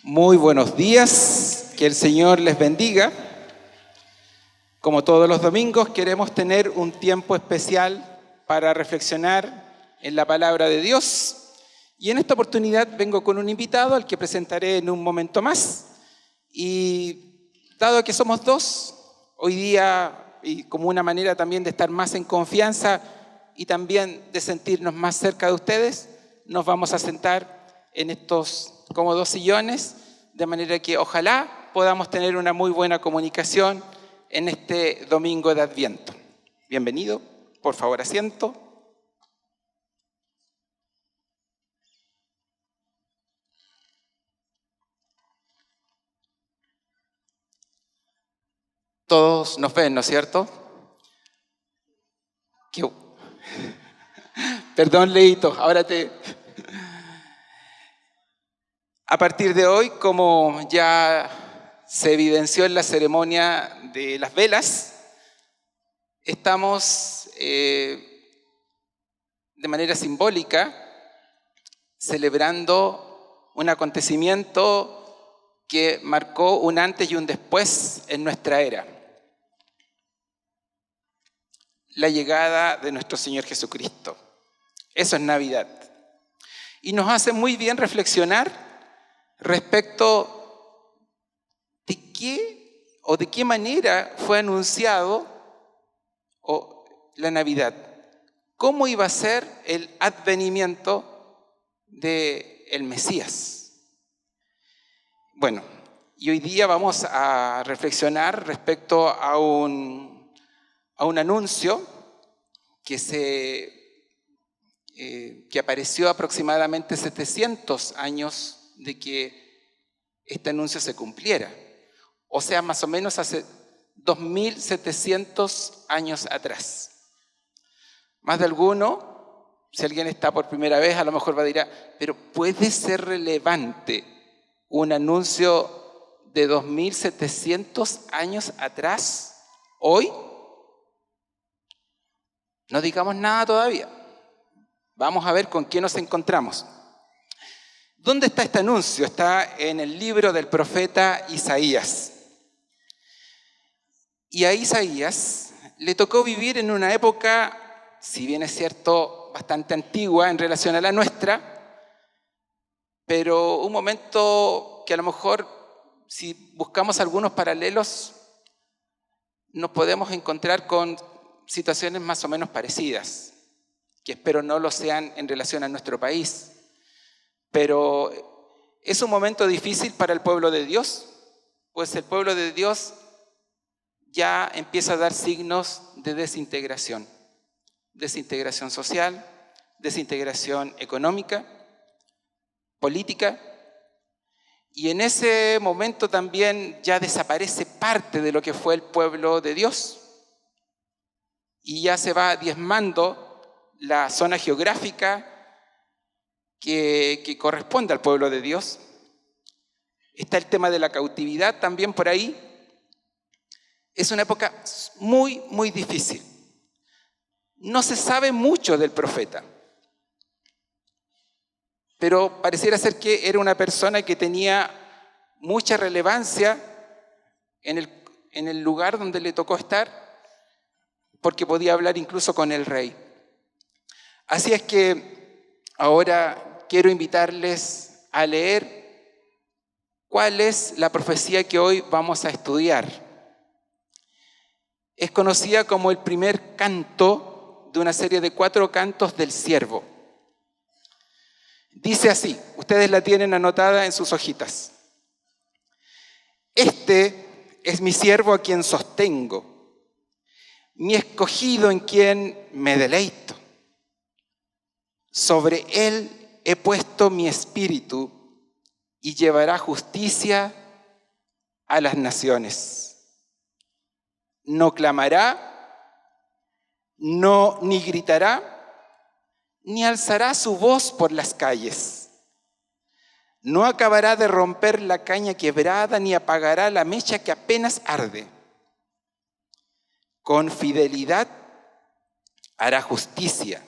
Muy buenos días, que el Señor les bendiga. Como todos los domingos, queremos tener un tiempo especial para reflexionar en la palabra de Dios. Y en esta oportunidad vengo con un invitado al que presentaré en un momento más. Y dado que somos dos, hoy día, y como una manera también de estar más en confianza y también de sentirnos más cerca de ustedes, nos vamos a sentar en estos cómodos sillones, de manera que ojalá podamos tener una muy buena comunicación en este domingo de Adviento. Bienvenido, por favor, asiento. Todos nos ven, ¿no es cierto? Perdón, Leito, A partir de hoy, como ya se evidenció en la ceremonia de las velas, estamos de manera simbólica celebrando un acontecimiento que marcó un antes y un después en nuestra era. La llegada de nuestro Señor Jesucristo. Eso es Navidad. Y nos hace muy bien reflexionar respecto de qué manera fue anunciado la Navidad. ¿Cómo iba a ser el advenimiento del Mesías? Bueno, y hoy día vamos a reflexionar respecto a un anuncio que apareció aproximadamente 700 años de que este anuncio se cumpliera. O sea, más o menos hace 2700 años atrás. Más de alguno, si alguien está por primera vez, a lo mejor va a decir, pero ¿puede ser relevante un anuncio de 2700 años atrás hoy? No digamos nada todavía. Vamos a ver con qué nos encontramos. ¿Dónde está este anuncio? Está en el libro del profeta Isaías. Y a Isaías le tocó vivir en una época, si bien es cierto, bastante antigua en relación a la nuestra, pero un momento que a lo mejor, si buscamos algunos paralelos, nos podemos encontrar con situaciones más o menos parecidas, que espero no lo sean en relación a nuestro país. Pero es un momento difícil para el pueblo de Dios, pues el pueblo de Dios ya empieza a dar signos de desintegración. Desintegración social, desintegración económica, política. Y en ese momento también ya desaparece parte de lo que fue el pueblo de Dios. Y ya se va diezmando la zona geográfica que corresponde al pueblo de Dios. Está el tema de la cautividad también por ahí. Es una época muy, muy difícil. No se sabe mucho del profeta, pero pareciera ser que era una persona que tenía mucha relevancia en el lugar donde le tocó estar, porque podía hablar incluso con el rey. Así es que ahora quiero invitarles a leer cuál es la profecía que hoy vamos a estudiar. Es conocida como el primer canto de una serie de 4 cantos del siervo. Dice así, ustedes la tienen anotada en sus hojitas. Este es mi siervo a quien sostengo, mi escogido en quien me deleito. Sobre él he puesto mi espíritu y llevará justicia a las naciones. No clamará, ni gritará, ni alzará su voz por las calles. No acabará de romper la caña quebrada, ni apagará la mecha que apenas arde. Con fidelidad hará justicia.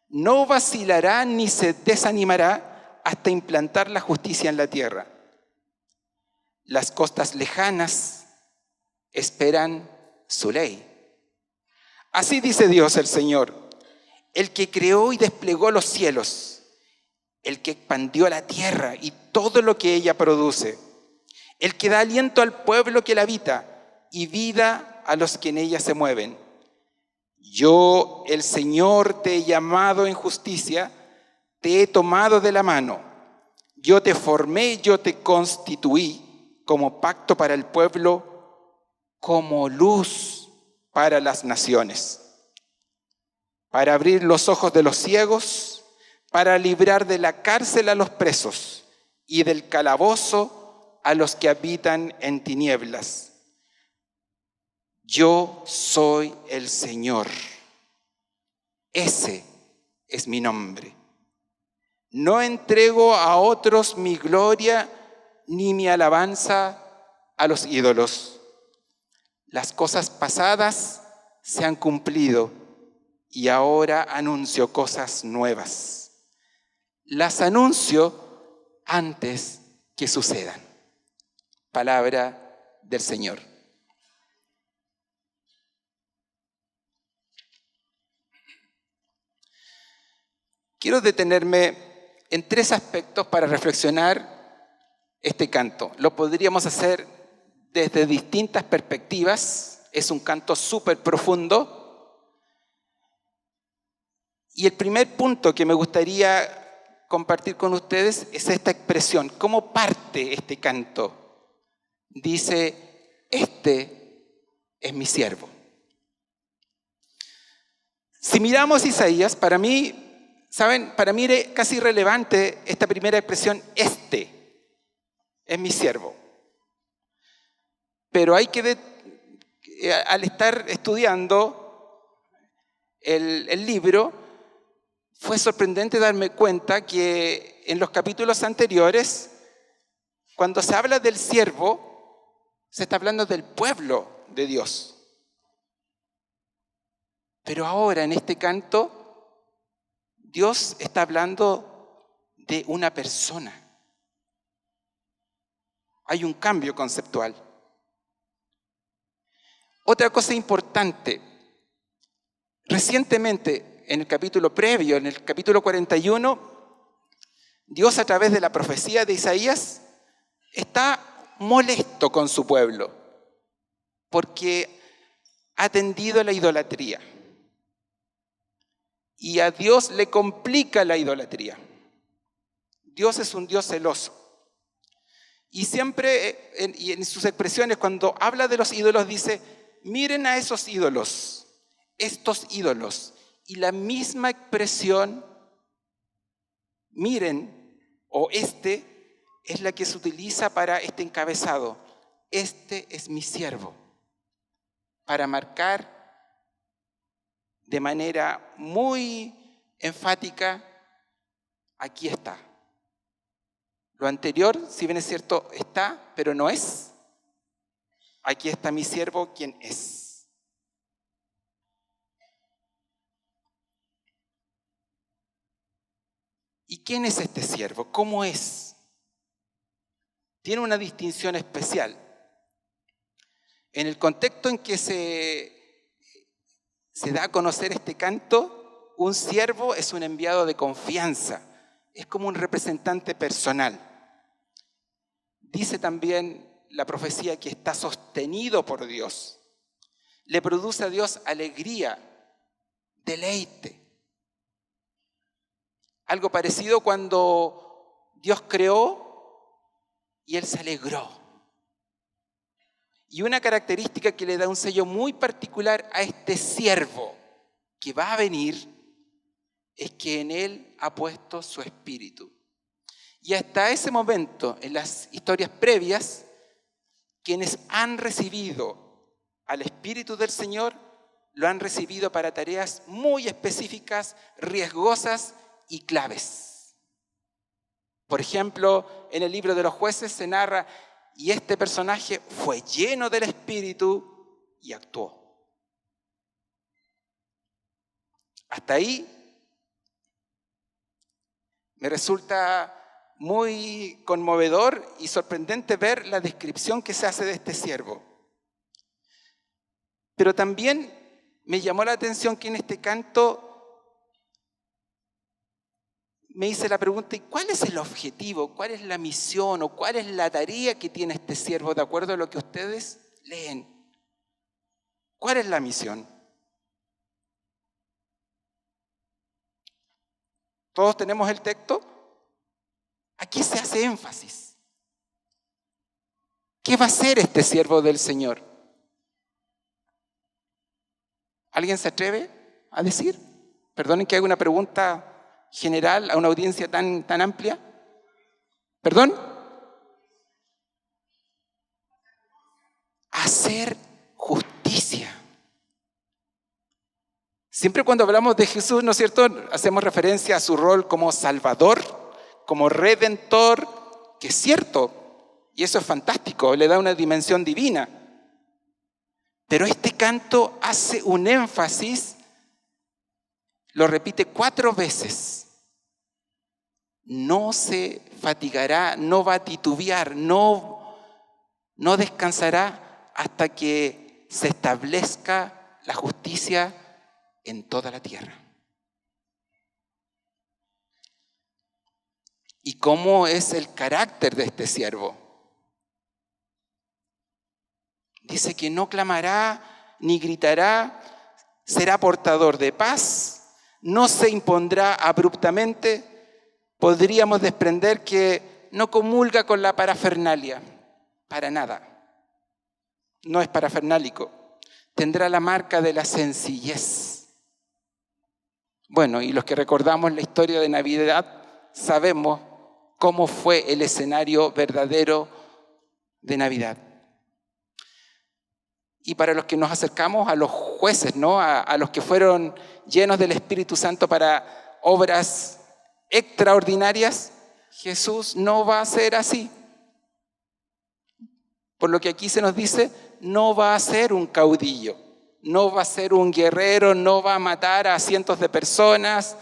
No vacilará ni se desanimará hasta implantar la justicia en la tierra. Las costas lejanas esperan su ley. Así dice Dios el Señor, el que creó y desplegó los cielos, el que expandió la tierra y todo lo que ella produce, el que da aliento al pueblo que la habita y vida a los que en ella se mueven. Yo, el Señor, te he llamado en justicia, te he tomado de la mano. Yo te formé, yo te constituí como pacto para el pueblo, como luz para las naciones, para abrir los ojos de los ciegos, para librar de la cárcel a los presos y del calabozo a los que habitan en tinieblas. Yo soy el Señor. Ese es mi nombre. No entrego a otros mi gloria ni mi alabanza a los ídolos. Las cosas pasadas se han cumplido y ahora anuncio cosas nuevas. Las anuncio antes que sucedan. Palabra del Señor. Quiero detenerme en 3 aspectos para reflexionar este canto. Lo podríamos hacer desde distintas perspectivas. Es un canto súper profundo. Y el primer punto que me gustaría compartir con ustedes es esta expresión. ¿Cómo parte este canto? Dice, este es mi siervo. Si miramos Isaías, para mí es casi irrelevante esta primera expresión, este es mi siervo. Pero al estar estudiando el libro, fue sorprendente darme cuenta que en los capítulos anteriores, cuando se habla del siervo, se está hablando del pueblo de Dios. Pero ahora en este canto, Dios está hablando de una persona. Hay un cambio conceptual. Otra cosa importante. Recientemente, en el capítulo previo, en el capítulo 41, Dios a través de la profecía de Isaías está molesto con su pueblo porque ha tendido a la idolatría. Y a Dios le complica la idolatría. Dios es un Dios celoso. Y siempre, en sus expresiones, cuando habla de los ídolos, dice, miren a esos ídolos, estos ídolos. Y la misma expresión, miren, o este, es la que se utiliza para este encabezado. Este es mi siervo. Para marcar de manera muy enfática, aquí está. Lo anterior, si bien es cierto, está, pero no es. Aquí está mi siervo, quien es. ¿Y quién es este siervo? ¿Cómo es? Tiene una distinción especial. En el contexto en que se da a conocer este canto, un siervo es un enviado de confianza, es como un representante personal. Dice también la profecía que está sostenido por Dios. Le produce a Dios alegría, deleite. Algo parecido cuando Dios creó y Él se alegró. Y una característica que le da un sello muy particular a este siervo que va a venir es que en Él ha puesto su espíritu. Y hasta ese momento, en las historias previas, quienes han recibido al Espíritu del Señor, lo han recibido para tareas muy específicas, riesgosas y claves. Por ejemplo, en el libro de los jueces se narra, y este personaje fue lleno del Espíritu y actuó. Hasta ahí me resulta muy conmovedor y sorprendente ver la descripción que se hace de este siervo. Pero también me llamó la atención que en este canto me hice la pregunta, ¿y cuál es el objetivo? ¿Cuál es la misión? ¿O cuál es la tarea que tiene este siervo de acuerdo a lo que ustedes leen? ¿Cuál es la misión? ¿Todos tenemos el texto? Aquí se hace énfasis. ¿Qué va a hacer este siervo del Señor? ¿Alguien se atreve a decir? Perdonen que haga una pregunta general a una audiencia tan amplia. ¿Perdón? Hacer justicia. Siempre cuando hablamos de Jesús, ¿no es cierto?, hacemos referencia a su rol como Salvador, como Redentor, que es cierto, y eso es fantástico, le da una dimensión divina. Pero este canto hace un énfasis, lo repite 4 veces. No se fatigará, no va a titubear, no descansará hasta que se establezca la justicia en toda la tierra. ¿Y cómo es el carácter de este siervo? Dice que no clamará ni gritará, será portador de paz, no se impondrá abruptamente. Podríamos desprender que no comulga con la parafernalia, para nada. No es parafernálico. Tendrá la marca de la sencillez. Bueno, y los que recordamos la historia de Navidad, sabemos cómo fue el escenario verdadero de Navidad. Y para los que nos acercamos a los jueces, ¿no?, a los que fueron llenos del Espíritu Santo para obras extraordinarias, Jesús no va a ser así. Por lo que aquí se nos dice, no va a ser un caudillo, no va a ser un guerrero, no va a matar a cientos de personas.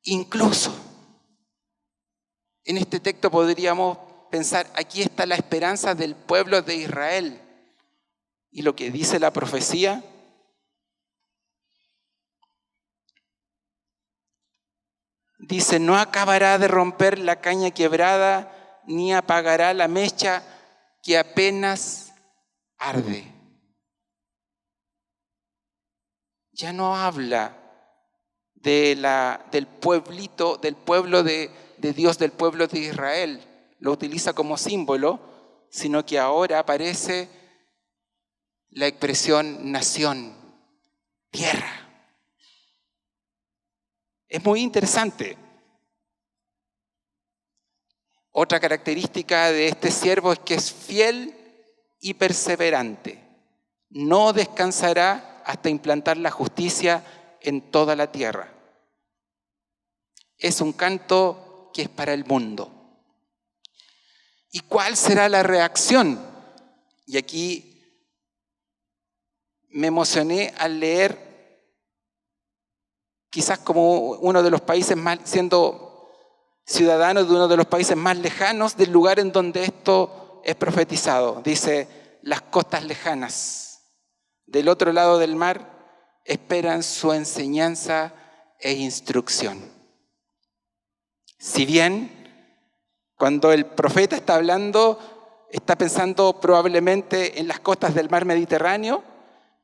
Incluso, en este texto podríamos pensar, aquí está la esperanza del pueblo de Israel. Y lo que dice la profecía, dice, no acabará de romper la caña quebrada, ni apagará la mecha que apenas arde. Ya no habla del pueblito, del pueblo de Dios, del pueblo de Israel. Lo utiliza como símbolo, sino que ahora aparece la expresión nación, tierra. Es muy interesante. Otra característica de este siervo es que es fiel y perseverante. No descansará hasta implantar la justicia en toda la tierra. Es un canto que es para el mundo. ¿Y cuál será la reacción? Y aquí me emocioné al leer, quizás como uno de los países más, siendo ciudadano de uno de los países más lejanos del lugar en donde esto es profetizado. Dice, las costas lejanas del otro lado del mar esperan su enseñanza e instrucción. Si bien cuando el profeta está hablando, está pensando probablemente en las costas del mar Mediterráneo,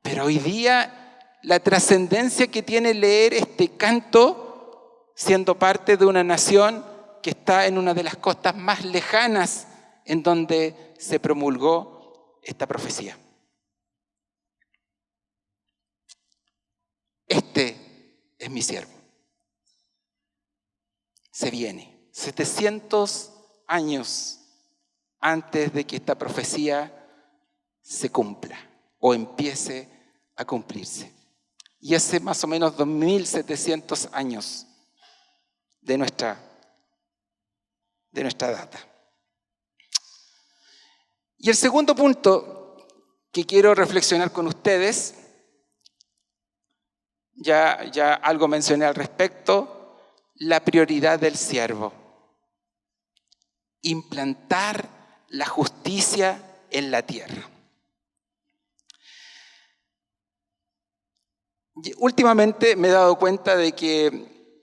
pero hoy día la trascendencia que tiene leer este canto, siendo parte de una nación que está en una de las costas más lejanas en donde se promulgó esta profecía. Este es mi siervo. Se viene 700 años antes de que esta profecía se cumpla o empiece a cumplirse. Y hace más o menos 2700 años de nuestra data. Y el segundo punto que quiero reflexionar con ustedes, ya algo mencioné al respecto, la prioridad del siervo: implantar la justicia en la tierra. Últimamente me he dado cuenta de que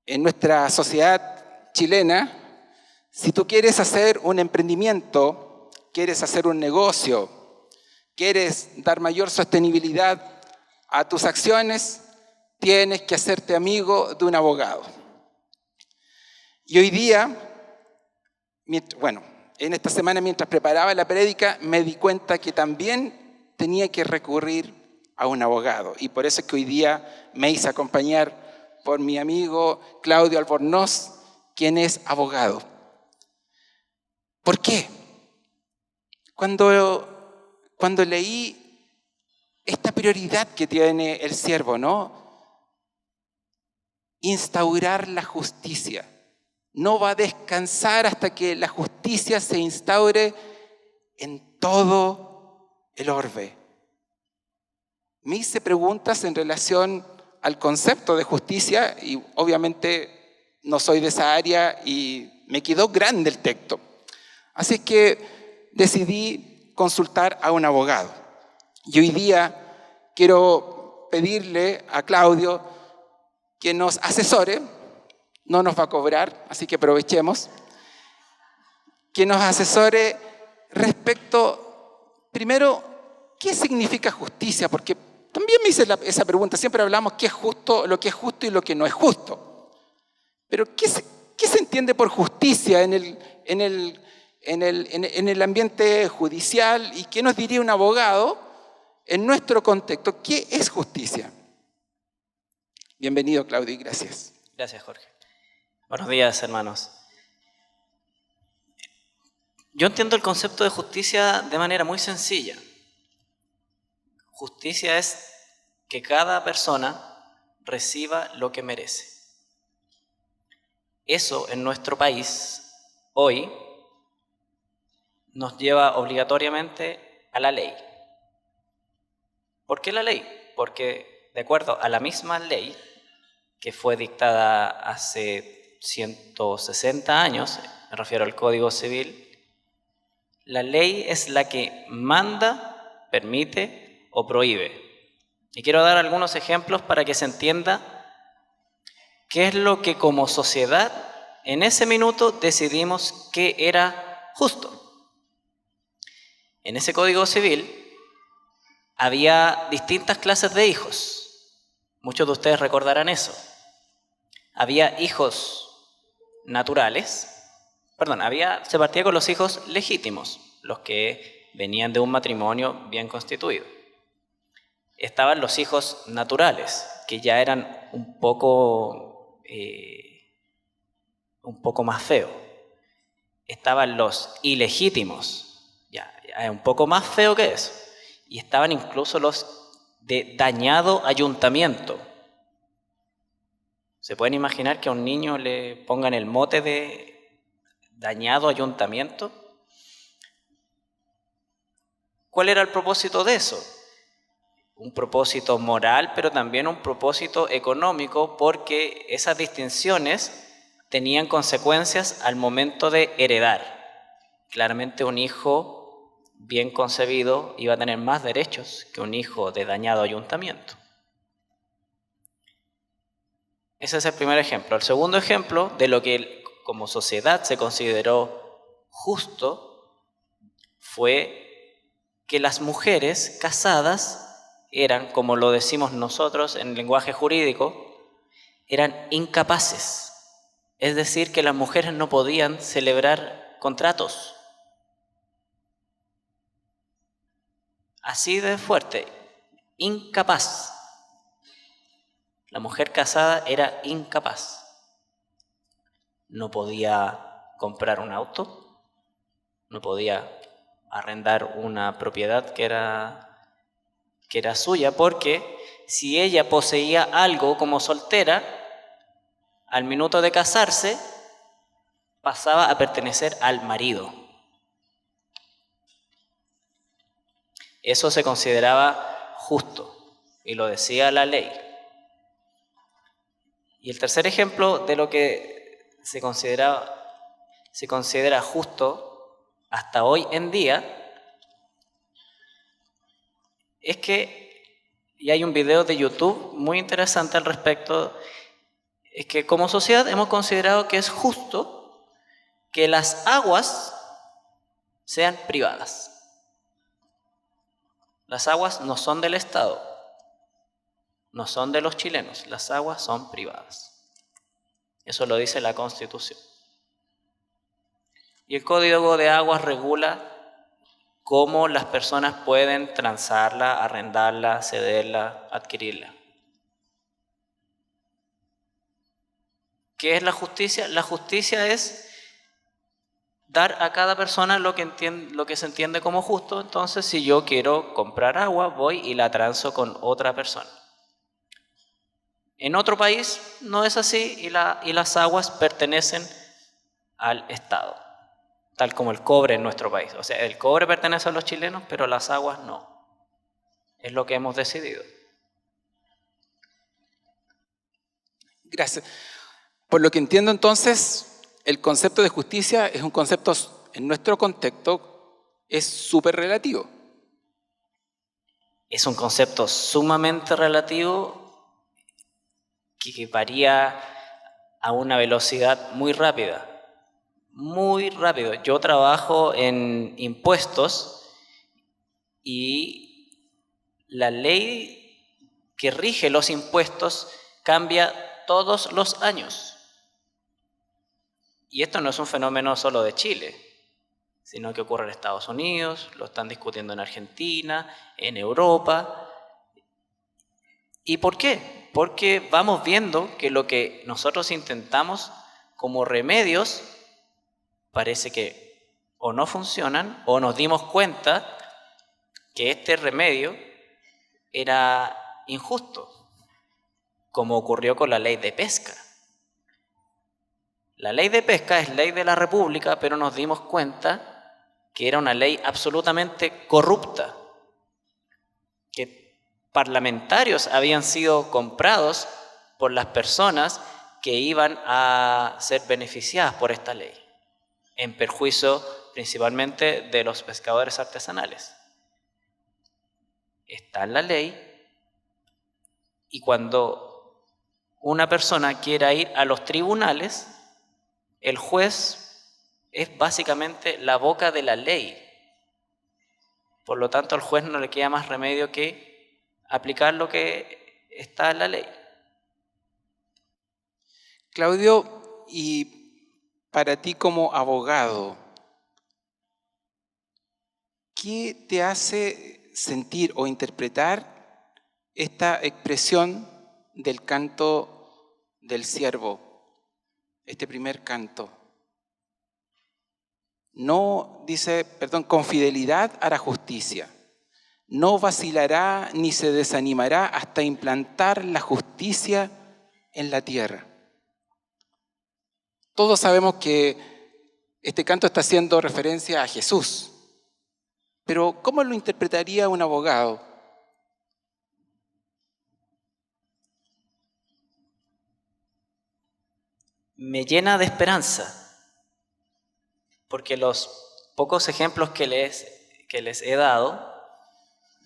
en nuestra sociedad chilena, si tú quieres hacer un emprendimiento, quieres hacer un negocio, quieres dar mayor sostenibilidad a tus acciones, tienes que hacerte amigo de un abogado. Y hoy día, en esta semana mientras preparaba la prédica, me di cuenta que también tenía que recurrir a un abogado. Y por eso es que hoy día me hice acompañar por mi amigo Claudio Albornoz, quien es abogado. ¿Por qué? Cuando leí esta prioridad que tiene el siervo, ¿no? Instaurar la justicia. No va a descansar hasta que la justicia se instaure en todo el orbe. Me hice preguntas en relación al concepto de justicia y obviamente no soy de esa área y me quedó grande el texto. Así que decidí consultar a un abogado. Y hoy día quiero pedirle a Claudio que nos asesore. No nos va a cobrar, así que aprovechemos. Que nos asesore respecto, primero, ¿qué significa justicia? Porque también me hice esa pregunta. Siempre hablamos qué es justo, lo que es justo y lo que no es justo. Pero ¿qué se entiende por justicia en el ambiente judicial? ¿Y qué nos diría un abogado en nuestro contexto? ¿Qué es justicia? Bienvenido, Claudio, y gracias. Gracias, Jorge. Buenos días, hermanos. Yo entiendo el concepto de justicia de manera muy sencilla. Justicia es que cada persona reciba lo que merece. Eso en nuestro país, hoy, nos lleva obligatoriamente a la ley. ¿Por qué la ley? Porque de acuerdo a la misma ley que fue dictada hace 160 años, me refiero al Código Civil, la ley es la que manda, permite o prohíbe. Y quiero dar algunos ejemplos para que se entienda qué es lo que como sociedad en ese minuto decidimos que era justo. En ese Código Civil había distintas clases de hijos. Muchos de ustedes recordarán eso. Había hijos naturales, se partía con los hijos legítimos, los que venían de un matrimonio bien constituido. Estaban los hijos naturales, que ya eran un poco más feos. Estaban los ilegítimos, ya es un poco más feo que eso. Y estaban incluso los de dañado ayuntamiento. ¿Se pueden imaginar que a un niño le pongan el mote de dañado ayuntamiento? ¿Cuál era el propósito de eso? Un propósito moral, pero también un propósito económico, porque esas distinciones tenían consecuencias al momento de heredar. Claramente un hijo bien concebido iba a tener más derechos que un hijo de dañado ayuntamiento. Ese es el primer ejemplo. El segundo ejemplo de lo que como sociedad se consideró justo fue que las mujeres casadas eran, como lo decimos nosotros en lenguaje jurídico, eran incapaces. Es decir, que las mujeres no podían celebrar contratos. Así de fuerte, incapaz. La mujer casada era incapaz. No podía comprar un auto, no podía arrendar una propiedad que era suya, porque si ella poseía algo como soltera, al minuto de casarse, pasaba a pertenecer al marido. Eso se consideraba justo, y lo decía la ley. Y el tercer ejemplo de lo que se considera justo hasta hoy en día es que, y hay un video de YouTube muy interesante al respecto, es que como sociedad hemos considerado que es justo que las aguas sean privadas. Las aguas no son del Estado, no son de los chilenos, las aguas son privadas. Eso lo dice la Constitución. Y el Código de Aguas regula cómo las personas pueden transarla, arrendarla, cederla, adquirirla. ¿Qué es la justicia? La justicia es dar a cada persona lo que se entiende como justo. Entonces, si yo quiero comprar agua, voy y la transo con otra persona. En otro país no es así y las aguas pertenecen al Estado, tal como el cobre en nuestro país. O sea, el cobre pertenece a los chilenos, pero las aguas no. Es lo que hemos decidido. Gracias. Por lo que entiendo entonces, el concepto de justicia es un concepto, en nuestro contexto, es súper relativo. Es un concepto sumamente relativo que varía a una velocidad muy rápida. Muy rápido. Yo trabajo en impuestos y la ley que rige los impuestos cambia todos los años. Y esto no es un fenómeno solo de Chile, sino que ocurre en Estados Unidos, lo están discutiendo en Argentina, en Europa. ¿Y por qué? Porque vamos viendo que lo que nosotros intentamos como remedios parece que o no funcionan o nos dimos cuenta que este remedio era injusto, como ocurrió con la ley de pesca. La ley de pesca es ley de la República, pero nos dimos cuenta que era una ley absolutamente corrupta, que parlamentarios habían sido comprados por las personas que iban a ser beneficiadas por esta ley, en perjuicio principalmente de los pescadores artesanales. Está en la ley y cuando una persona quiera ir a los tribunales, el juez es básicamente la boca de la ley. Por lo tanto, al juez no le queda más remedio que aplicar lo que está en la ley. Claudio, y para ti como abogado, ¿qué te hace sentir o interpretar esta expresión del canto del siervo, este primer canto? No, con fidelidad hará justicia. No vacilará ni se desanimará hasta implantar la justicia en la tierra. Todos sabemos que este canto está haciendo referencia a Jesús. Pero ¿cómo lo interpretaría un abogado? Me llena de esperanza, porque los pocos ejemplos que les he dado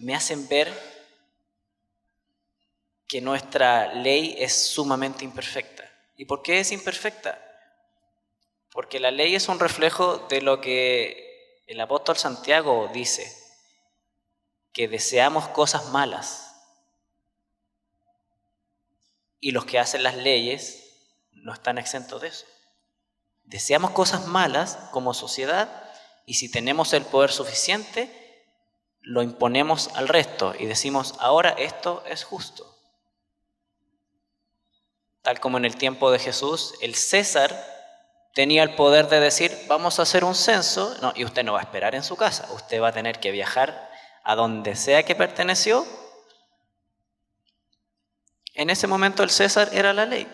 me hacen ver que nuestra ley es sumamente imperfecta. ¿Y por qué es imperfecta? Porque la ley es un reflejo de lo que el apóstol Santiago dice, que deseamos cosas malas. Y los que hacen las leyes no están exentos de eso. Deseamos cosas malas como sociedad y si tenemos el poder suficiente, lo imponemos al resto y decimos, ahora esto es justo. Tal como en el tiempo de Jesús, el César tenía el poder de decir, vamos a hacer un censo, no, y usted no va a esperar en su casa, usted va a tener que viajar a donde sea que perteneció. En ese momento el César era la ley.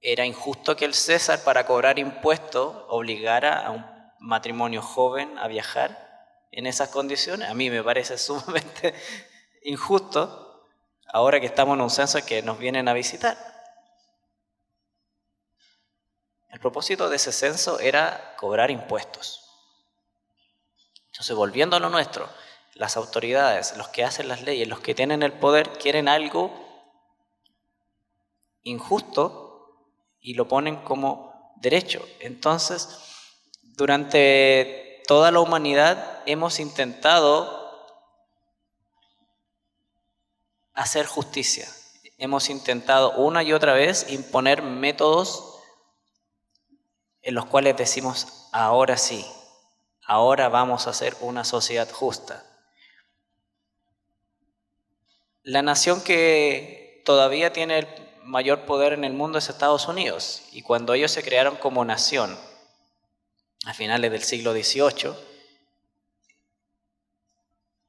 Era injusto que el César, para cobrar impuestos, obligara a un matrimonio joven a viajar en esas condiciones. A mí me parece sumamente injusto. ahora que estamos en un censo que nos vienen a visitar. El propósito de ese censo era cobrar impuestos. Entonces, volviendo a lo nuestro, las autoridades, los que hacen las leyes, los que tienen el poder, quieren algo injusto y lo ponen como derecho. Entonces, durante toda la humanidad hemos intentado hacer justicia. Hemos intentado una y otra vez imponer métodos en los cuales decimos, ahora sí, ahora vamos a hacer una sociedad justa. La nación que todavía tiene el mayor poder en el mundo es Estados Unidos, y cuando ellos se crearon como nación, a finales del siglo XVIII,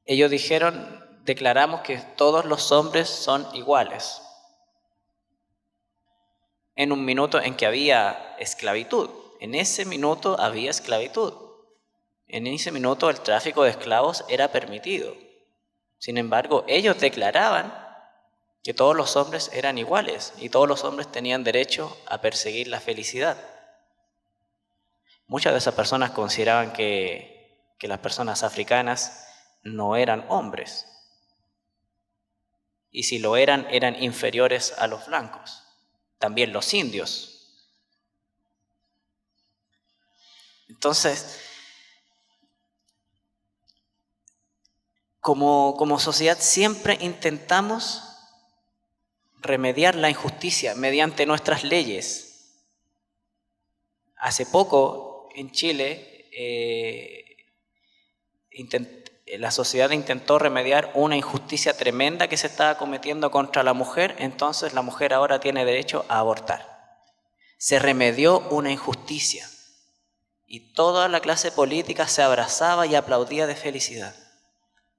ellos declaramos que todos los hombres son iguales. En un minuto en que había esclavitud, en ese minuto había esclavitud. En ese minuto el tráfico de esclavos era permitido. Sin embargo, ellos declaraban que todos los hombres eran iguales y todos los hombres tenían derecho a perseguir la felicidad. Muchas de esas personas consideraban que las personas africanas no eran hombres. Y si lo eran inferiores a los blancos. También los indios. Entonces, como sociedad siempre intentamos remediar la injusticia mediante nuestras leyes. Hace poco en Chile la sociedad intentó remediar una injusticia tremenda que se estaba cometiendo contra la mujer, entonces la mujer ahora tiene derecho a abortar. Se remedió una injusticia y toda la clase política se abrazaba y aplaudía de felicidad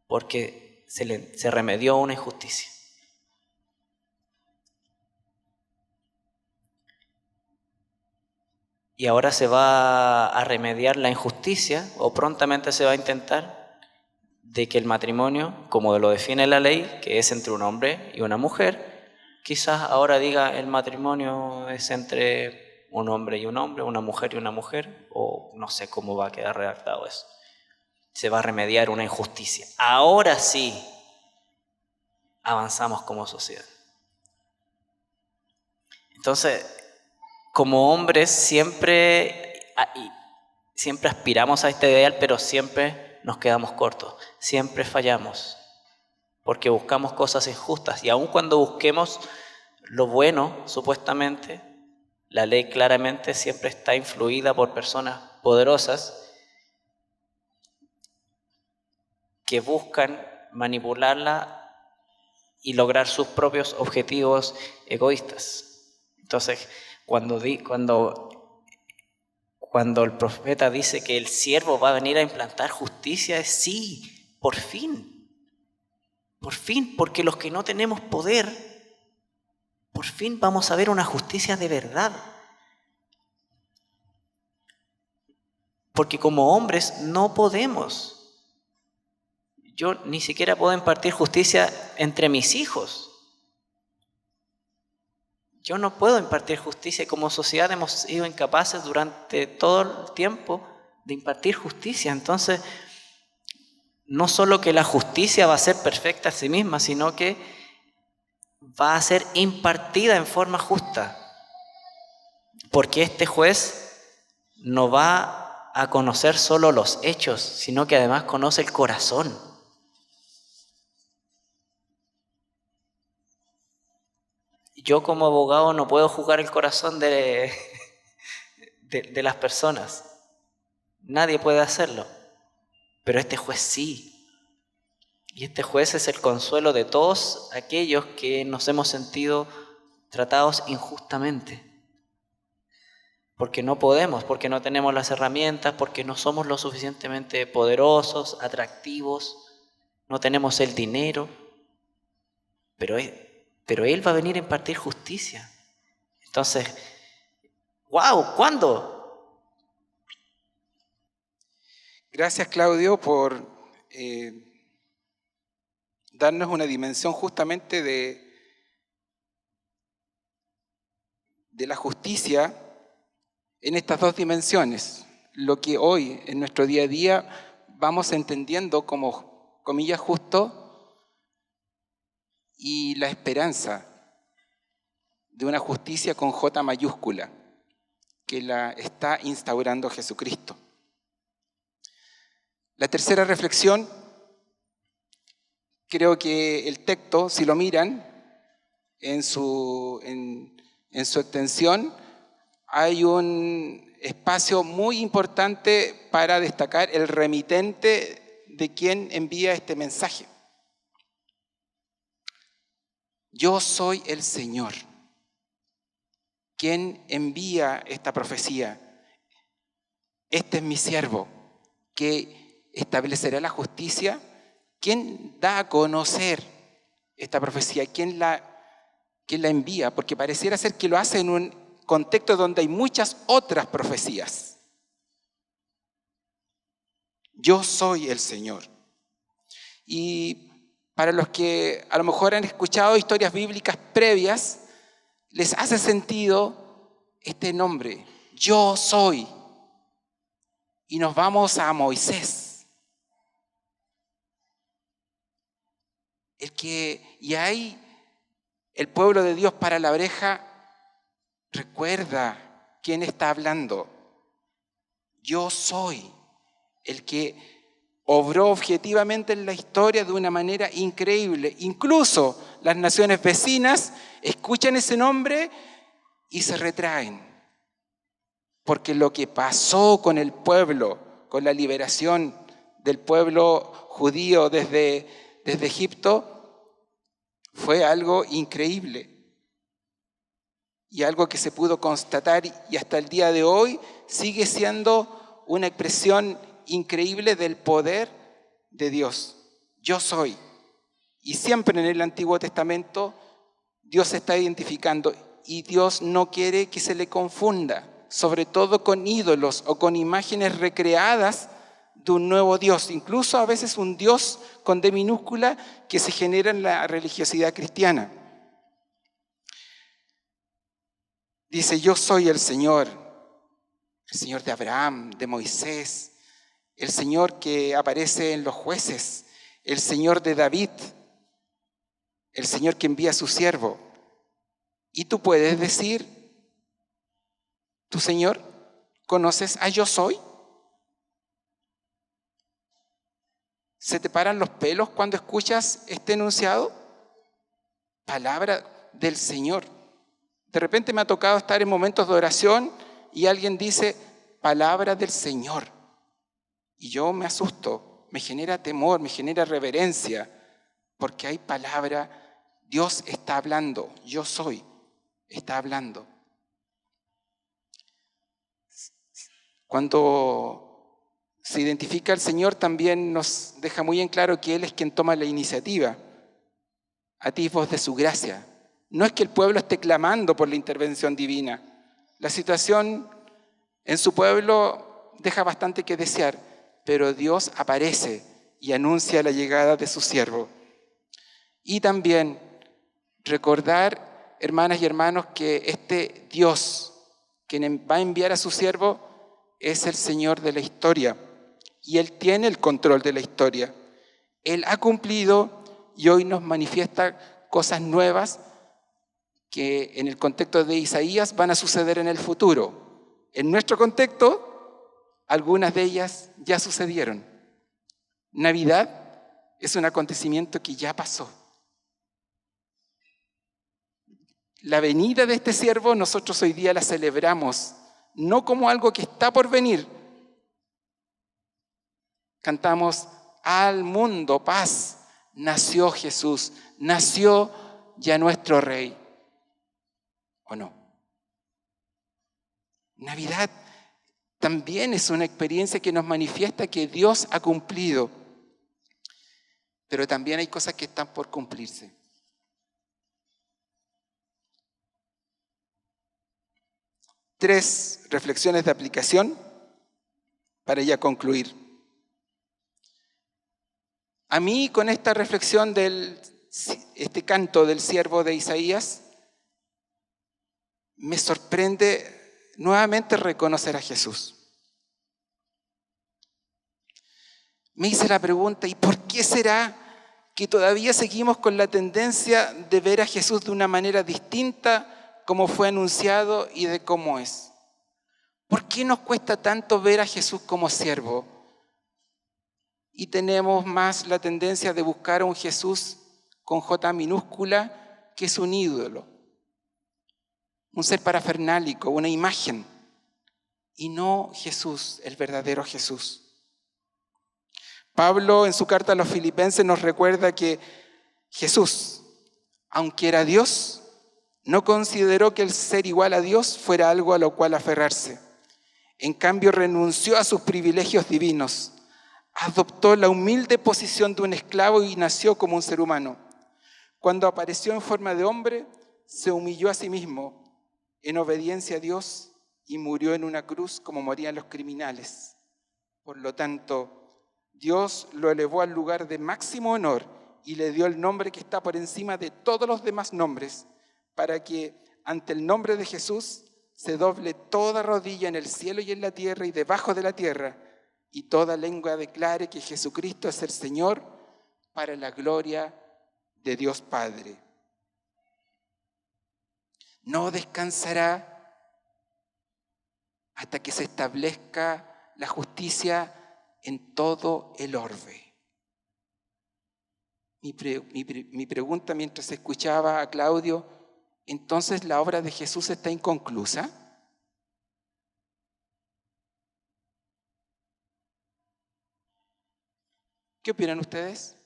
porque se remedió una injusticia. Y ahora se va a remediar la injusticia, o prontamente se va a intentar, de que el matrimonio, como lo define la ley, que es entre un hombre y una mujer, quizás ahora diga el matrimonio es entre un hombre y un hombre, una mujer y una mujer, o no sé cómo va a quedar redactado eso. Se va a remediar una injusticia. Ahora sí avanzamos como sociedad. Entonces, como hombres siempre aspiramos a este ideal, pero siempre nos quedamos cortos, siempre fallamos, porque buscamos cosas injustas. Y aun cuando busquemos lo bueno, supuestamente, la ley claramente siempre está influida por personas poderosas que buscan manipularla y lograr sus propios objetivos egoístas. Entonces, cuando el profeta dice que el siervo va a venir a implantar justicia, es sí, por fin, porque los que no tenemos poder, por fin vamos a ver una justicia de verdad. Porque como hombres no podemos. Yo ni siquiera puedo impartir justicia entre mis hijos. Yo no puedo impartir justicia y como sociedad hemos sido incapaces durante todo el tiempo de impartir justicia. Entonces, no solo que la justicia va a ser perfecta a sí misma, sino que va a ser impartida en forma justa. Porque este juez no va a conocer solo los hechos, sino que además conoce el corazón. Yo como abogado no puedo juzgar el corazón de las personas. Nadie puede hacerlo. Pero este juez sí. Y este juez es el consuelo de todos aquellos que nos hemos sentido tratados injustamente. Porque no podemos, porque no tenemos las herramientas, porque no somos lo suficientemente poderosos, atractivos, no tenemos el dinero. Pero Él va a venir a impartir justicia. Entonces, ¡wow! ¿Cuándo? Gracias, Claudio, por darnos una dimensión justamente de la justicia en estas dos dimensiones. Lo que hoy en nuestro día a día vamos entendiendo como, comillas, justo, y la esperanza de una justicia con J mayúscula, que la está instaurando Jesucristo. La tercera reflexión, creo que el texto, si lo miran en su extensión, hay un espacio muy importante para destacar el remitente de quien envía este mensaje. Yo soy el Señor, quien envía esta profecía. Este es mi siervo, que establecerá la justicia. ¿Quién da a conocer esta profecía? ¿Quién la envía? Porque pareciera ser que lo hace en un contexto donde hay muchas otras profecías. Yo soy el Señor. Y para los que a lo mejor han escuchado historias bíblicas previas, les hace sentido este nombre, yo soy. Y nos vamos a Moisés. Y ahí el pueblo de Dios para la oreja recuerda quién está hablando. Yo soy el que obró objetivamente en la historia de una manera increíble. Incluso las naciones vecinas escuchan ese nombre y se retraen. Porque lo que pasó con el pueblo, con la liberación del pueblo judío desde Egipto, fue algo increíble. Y algo que se pudo constatar y hasta el día de hoy sigue siendo una expresión increíble del poder de Dios. Yo soy. Y siempre en el Antiguo Testamento Dios se está identificando y Dios no quiere que se le confunda, sobre todo con ídolos o con imágenes recreadas de un nuevo Dios, incluso a veces un Dios con D minúscula que se genera en la religiosidad cristiana. Dice, yo soy el Señor de Abraham, de Moisés, el Señor que aparece en los jueces, el Señor de David, el Señor que envía a su siervo. Y tú puedes decir, ¿tu Señor conoces a yo soy? ¿Se te paran los pelos cuando escuchas este enunciado? Palabra del Señor. De repente me ha tocado estar en momentos de oración y alguien dice, palabra del Señor. Y yo me asusto, me genera temor, me genera reverencia, porque hay palabra, Dios está hablando, yo soy, está hablando. Cuando se identifica al Señor también nos deja muy en claro que Él es quien toma la iniciativa, atisbos de su gracia. No es que el pueblo esté clamando por la intervención divina. La situación en su pueblo deja bastante que desear, pero Dios aparece y anuncia la llegada de su siervo. Y también recordar, hermanas y hermanos, que este Dios, quien va a enviar a su siervo, es el Señor de la historia. Y Él tiene el control de la historia. Él ha cumplido y hoy nos manifiesta cosas nuevas que en el contexto de Isaías van a suceder en el futuro. En nuestro contexto, algunas de ellas ya sucedieron. Navidad es un acontecimiento que ya pasó. La venida de este siervo nosotros hoy día la celebramos, no como algo que está por venir. Cantamos, al mundo paz, nació Jesús, nació ya nuestro Rey. ¿O no? Navidad también es una experiencia que nos manifiesta que Dios ha cumplido, pero también hay cosas que están por cumplirse. Tres reflexiones de aplicación para ya concluir. A mí, con esta reflexión este canto del siervo de Isaías, me sorprende nuevamente reconocer a Jesús. Me hice la pregunta, ¿y por qué será que todavía seguimos con la tendencia de ver a Jesús de una manera distinta como fue anunciado y de cómo es? ¿Por qué nos cuesta tanto ver a Jesús como siervo? Y tenemos más la tendencia de buscar a un Jesús con J minúscula, que es un ídolo, un ser parafernálico, una imagen, y no Jesús, el verdadero Jesús. Pablo, en su carta a los Filipenses, nos recuerda que Jesús, aunque era Dios, no consideró que el ser igual a Dios fuera algo a lo cual aferrarse. En cambio, renunció a sus privilegios divinos, adoptó la humilde posición de un esclavo y nació como un ser humano. Cuando apareció en forma de hombre, se humilló a sí mismo en obediencia a Dios y murió en una cruz como morían los criminales. Por lo tanto, Dios lo elevó al lugar de máximo honor y le dio el nombre que está por encima de todos los demás nombres, para que ante el nombre de Jesús se doble toda rodilla en el cielo y en la tierra y debajo de la tierra, y toda lengua declare que Jesucristo es el Señor, para la gloria de Dios Padre. No descansará hasta que se establezca la justicia en todo el orbe. Mi pregunta mientras escuchaba a Claudio, ¿entonces la obra de Jesús está inconclusa? ¿Qué opinan ustedes?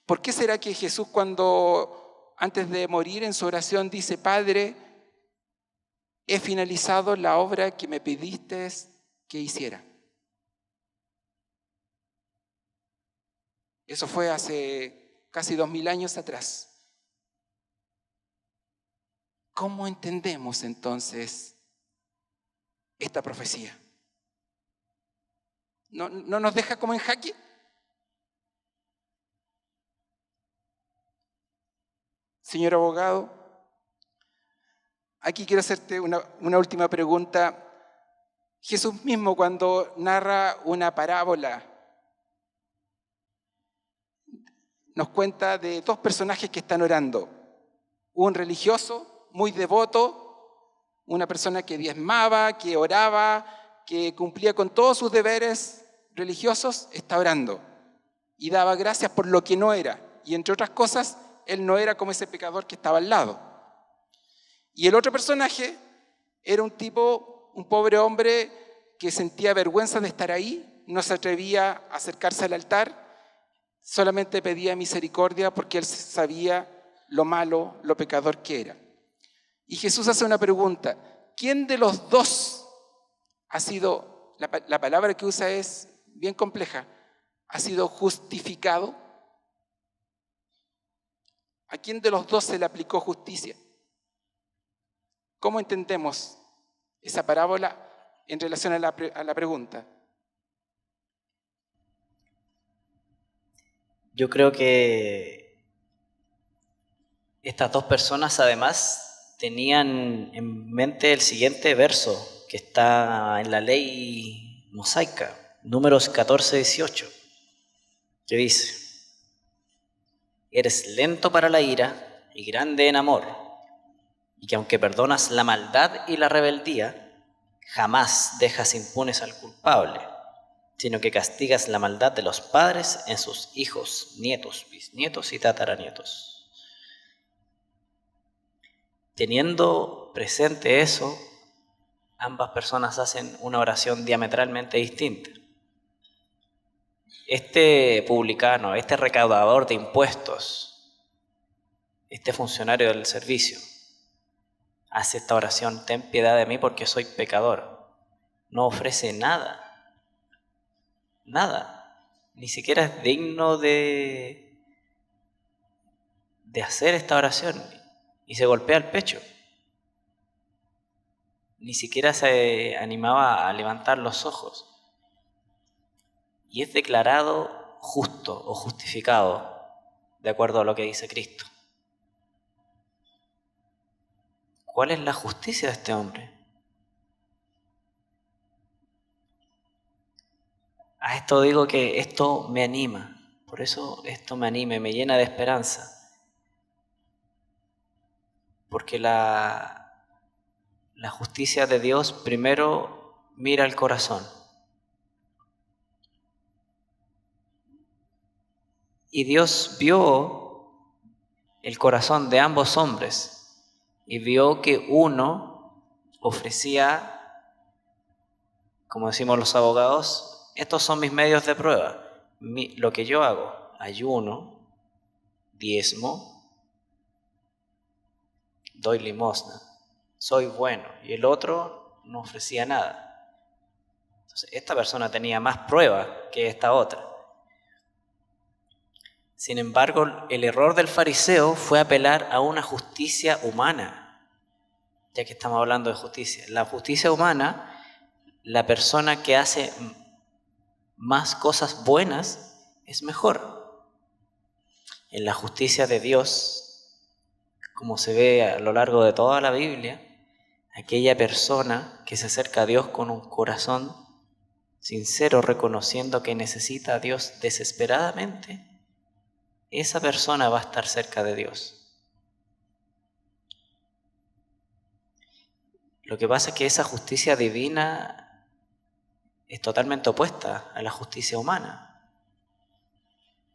¿Por qué será que Jesús, cuando antes de morir en su oración dice: Padre, he finalizado la obra que me pediste que hiciera? Eso fue hace casi 2000 años atrás. ¿Cómo entendemos entonces esta profecía? ¿No nos deja como en jaque? Señor abogado, aquí quiero hacerte una última pregunta. Jesús mismo, cuando narra una parábola, nos cuenta de dos personajes que están orando. Un religioso muy devoto, una persona que diezmaba, que oraba, que cumplía con todos sus deberes religiosos, está orando y daba gracias por lo que no era. Y entre otras cosas, él no era como ese pecador que estaba al lado. Y el otro personaje era un pobre hombre que sentía vergüenza de estar ahí, no se atrevía a acercarse al altar, solamente pedía misericordia porque él sabía lo malo, lo pecador que era. Y Jesús hace una pregunta: ¿quién de los dos ha sido, la palabra que usa es bien compleja, ha sido justificado? ¿A quién de los dos se le aplicó justicia? ¿Cómo entendemos esa parábola en relación a la pregunta? Yo creo que estas dos personas además tenían en mente el siguiente verso que está en la ley mosaica, Números 14:18, que dice: eres lento para la ira y grande en amor, y que aunque perdonas la maldad y la rebeldía, jamás dejas impunes al culpable, sino que castigas la maldad de los padres en sus hijos, nietos, bisnietos y tataranietos. Teniendo presente eso, ambas personas hacen una oración diametralmente distinta. Este publicano, este recaudador de impuestos, este funcionario del servicio, hace esta oración: ten piedad de mí porque soy pecador. No ofrece nada. Nada, ni siquiera es digno de hacer esta oración, y se golpea el pecho. Ni siquiera se animaba a levantar los ojos. y es declarado justo o justificado de acuerdo a lo que dice Cristo. ¿Cuál es la justicia de este hombre? A esto digo que esto me anima, por eso esto me anima y me llena de esperanza. Porque la justicia de Dios primero mira el corazón. Y Dios vio el corazón de ambos hombres y vio que uno ofrecía, como decimos los abogados, estos son mis medios de prueba. Lo que yo hago, ayuno, diezmo, doy limosna, soy bueno, y el otro no ofrecía nada. Entonces, esta persona tenía más prueba que esta otra. Sin embargo, el error del fariseo fue apelar a una justicia humana, ya que estamos hablando de justicia. La justicia humana, la persona que hace más cosas buenas es mejor. En la justicia de Dios, como se ve a lo largo de toda la Biblia, aquella persona que se acerca a Dios con un corazón sincero, reconociendo que necesita a Dios desesperadamente, esa persona va a estar cerca de Dios. Lo que pasa es que esa justicia divina es totalmente opuesta a la justicia humana,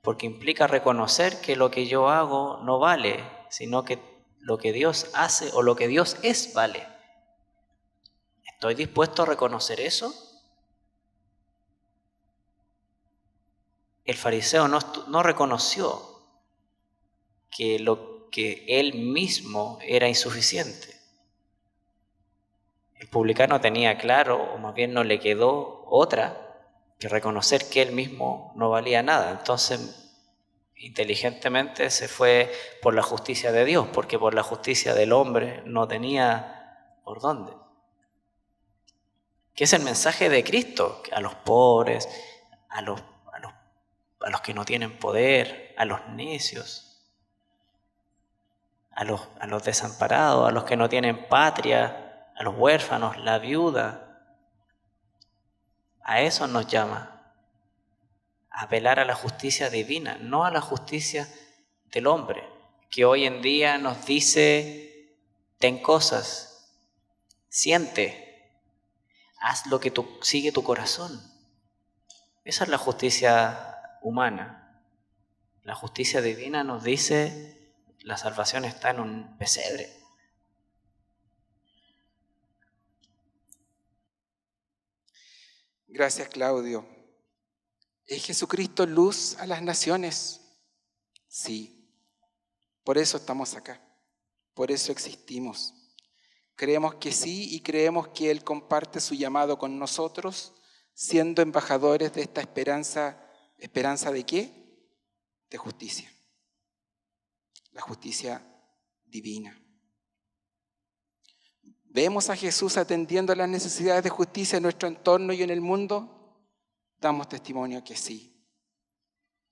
porque implica reconocer que lo que yo hago no vale, sino que lo que Dios hace o lo que Dios es vale. ¿Estoy dispuesto a reconocer eso? El fariseo no reconoció que lo que él mismo era insuficiente. El publicano tenía claro, o más bien no le quedó otra que reconocer que él mismo no valía nada. Entonces, inteligentemente se fue por la justicia de Dios, porque por la justicia del hombre no tenía por dónde. ¿Qué es el mensaje de Cristo? A los pobres, a los que no tienen poder, a los necios, a los desamparados, a los que no tienen patria, a los huérfanos, la viuda. A eso nos llama. Apelar a la justicia divina, no a la justicia del hombre, que hoy en día nos dice: ten cosas, siente, haz lo que sigue tu corazón. Esa es la justicia humana. La justicia divina nos dice: la salvación está en un pesebre. Gracias, Claudio. ¿Es Jesucristo luz a las naciones? Sí. Por eso estamos acá. Por eso existimos. Creemos que sí y creemos que Él comparte su llamado con nosotros, siendo embajadores de esta esperanza. ¿Esperanza de qué? De justicia. La justicia divina. ¿Vemos a Jesús atendiendo las necesidades de justicia en nuestro entorno y en el mundo? Damos testimonio que sí.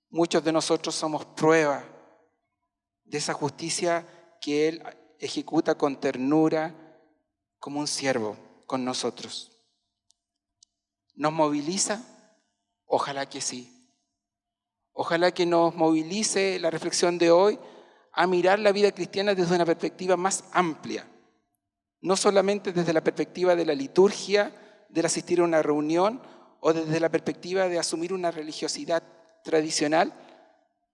Muchos de nosotros somos prueba de esa justicia que Él ejecuta con ternura, como un siervo con nosotros. ¿Nos moviliza? Ojalá que sí. Ojalá que nos movilice la reflexión de hoy a mirar la vida cristiana desde una perspectiva más amplia. No solamente desde la perspectiva de la liturgia, del asistir a una reunión, o desde la perspectiva de asumir una religiosidad tradicional,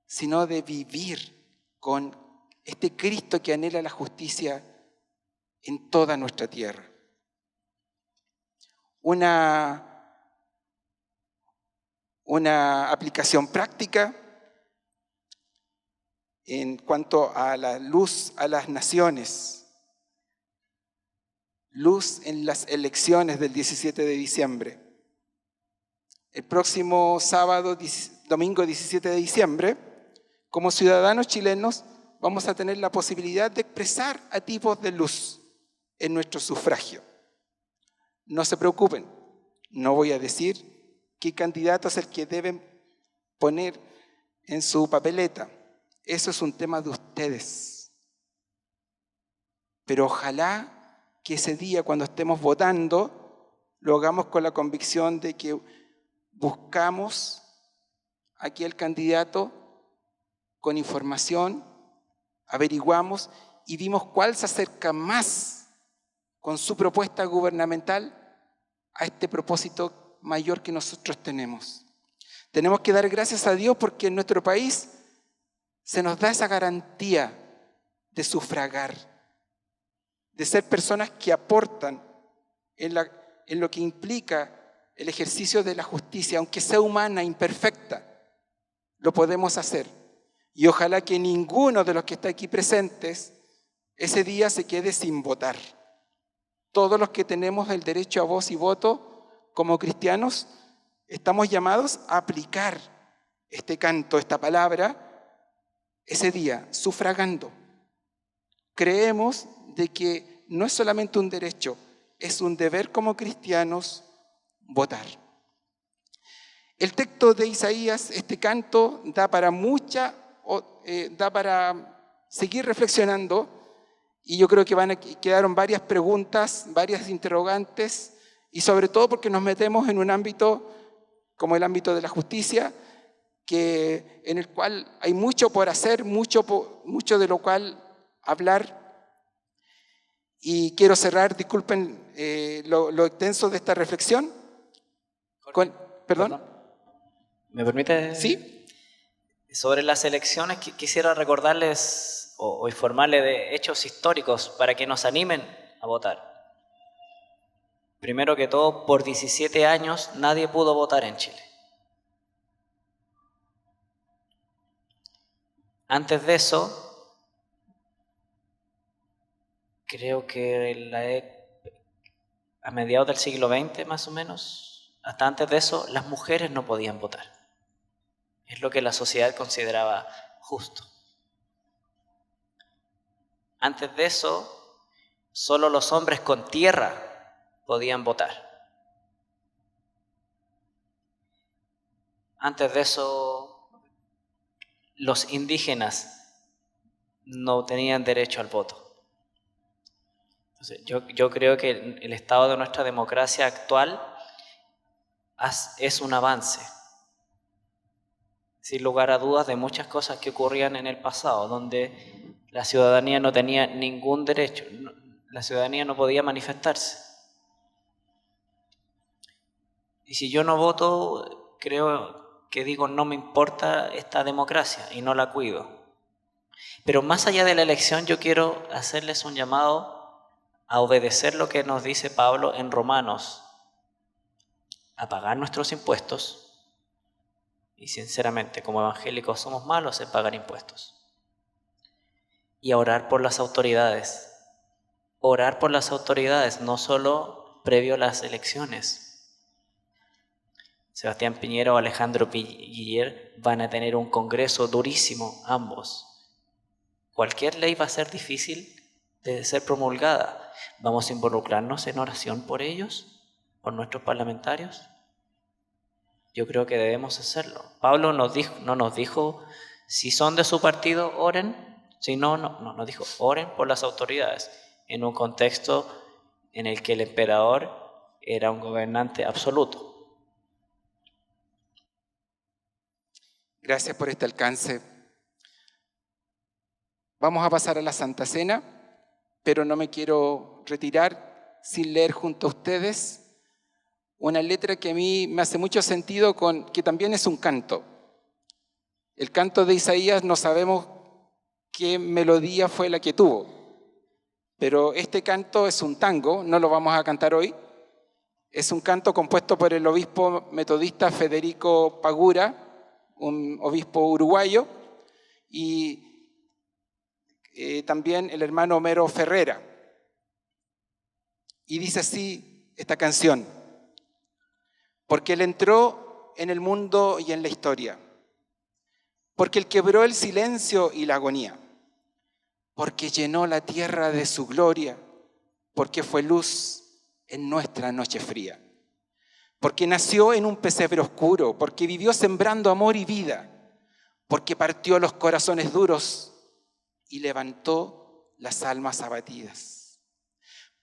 sino de vivir con este Cristo que anhela la justicia en toda nuestra tierra. Una aplicación práctica en cuanto a la luz a las naciones, luz en las elecciones del 17 de diciembre. El próximo domingo 17 de diciembre, como ciudadanos chilenos, vamos a tener la posibilidad de expresar a tipos de luz en nuestro sufragio. No se preocupen, no voy a decir qué candidato es el que deben poner en su papeleta. Eso es un tema de ustedes. Pero ojalá que ese día, cuando estemos votando, lo hagamos con la convicción de que buscamos aquí al candidato con información, averiguamos y vimos cuál se acerca más con su propuesta gubernamental a este propósito mayor que nosotros tenemos. Tenemos que dar gracias a Dios porque en nuestro país se nos da esa garantía de sufragar, de ser personas que aportan en lo que implica el ejercicio de la justicia, aunque sea humana, imperfecta, lo podemos hacer. Y ojalá que ninguno de los que está aquí presentes ese día se quede sin votar. Todos los que tenemos el derecho a voz y voto como cristianos, estamos llamados a aplicar este canto, esta palabra, ese día, sufragando. Creemos de que no es solamente un derecho, es un deber como cristianos votar. El texto de Isaías, este canto, da para seguir reflexionando, y yo creo que quedaron varias preguntas, varias interrogantes, y sobre todo porque nos metemos en un ámbito como el ámbito de la justicia, en el cual hay mucho por hacer, mucho de lo cual hablar. Y quiero cerrar, disculpen lo extenso de esta reflexión. ¿Perdón? ¿Me permite? Sí. Sobre las elecciones, quisiera recordarles o informarles de hechos históricos para que nos animen a votar. Primero que todo, por 17 años nadie pudo votar en Chile. Antes de eso, creo que a mediados del siglo XX más o menos, hasta antes de eso, las mujeres no podían votar. Es lo que la sociedad consideraba justo. Antes de eso, solo los hombres con tierra podían votar. Antes de eso, los indígenas no tenían derecho al voto. Entonces, yo creo que el estado de nuestra democracia actual es un avance, sin lugar a dudas, de muchas cosas que ocurrían en el pasado, donde la ciudadanía no tenía ningún derecho, la ciudadanía no podía manifestarse. Y si yo no voto, creo que digo, no me importa esta democracia y no la cuido. Pero más allá de la elección, yo quiero hacerles un llamado a obedecer lo que nos dice Pablo en Romanos, a pagar nuestros impuestos. Y sinceramente, como evangélicos somos malos en pagar impuestos. Y a orar por las autoridades. Orar por las autoridades, no solo previo a las elecciones. Sebastián Piñera o Alejandro Guiller van a tener un congreso durísimo, ambos. Cualquier ley va a ser difícil de ser promulgada. ¿Vamos a involucrarnos en oración por ellos, por nuestros parlamentarios? Yo creo que debemos hacerlo. Pablo no nos dijo, si son de su partido, oren. Si no, nos dijo, oren por las autoridades, en un contexto en el que el emperador era un gobernante absoluto. Gracias por este alcance. Vamos a pasar a la Santa Cena, pero no me quiero retirar sin leer junto a ustedes una letra que a mí me hace mucho sentido, que también es un canto. El canto de Isaías no sabemos qué melodía fue la que tuvo, pero este canto es un tango, no lo vamos a cantar hoy. Es un canto compuesto por el obispo metodista Federico Pagura, un obispo uruguayo, y también el hermano Homero Ferrera. Y dice así esta canción: porque Él entró en el mundo y en la historia, porque Él quebró el silencio y la agonía, porque llenó la tierra de su gloria, porque fue luz en nuestra noche fría, porque nació en un pesebre oscuro, porque vivió sembrando amor y vida, porque partió los corazones duros y levantó las almas abatidas.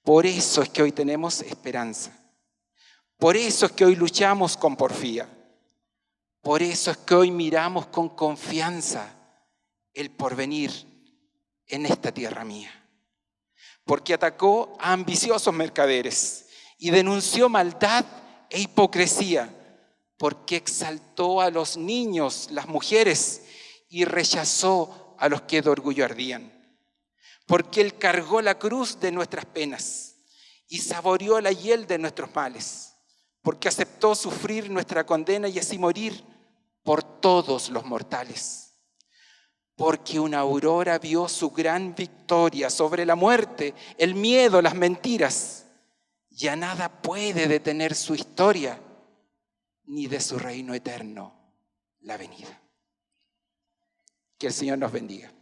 Por eso es que hoy tenemos esperanza. Por eso es que hoy luchamos con porfía. Por eso es que hoy miramos con confianza el porvenir en esta tierra mía. Porque atacó a ambiciosos mercaderes y denunció maldad e hipocresía. Porque exaltó a los niños, las mujeres, y rechazó a los que de orgullo ardían. Porque Él cargó la cruz de nuestras penas y saboreó la hiel de nuestros males. Porque aceptó sufrir nuestra condena y así morir por todos los mortales. Porque una aurora vio su gran victoria sobre la muerte, el miedo, las mentiras. Ya nada puede detener su historia, ni de su reino eterno la venida. Que el Señor nos bendiga.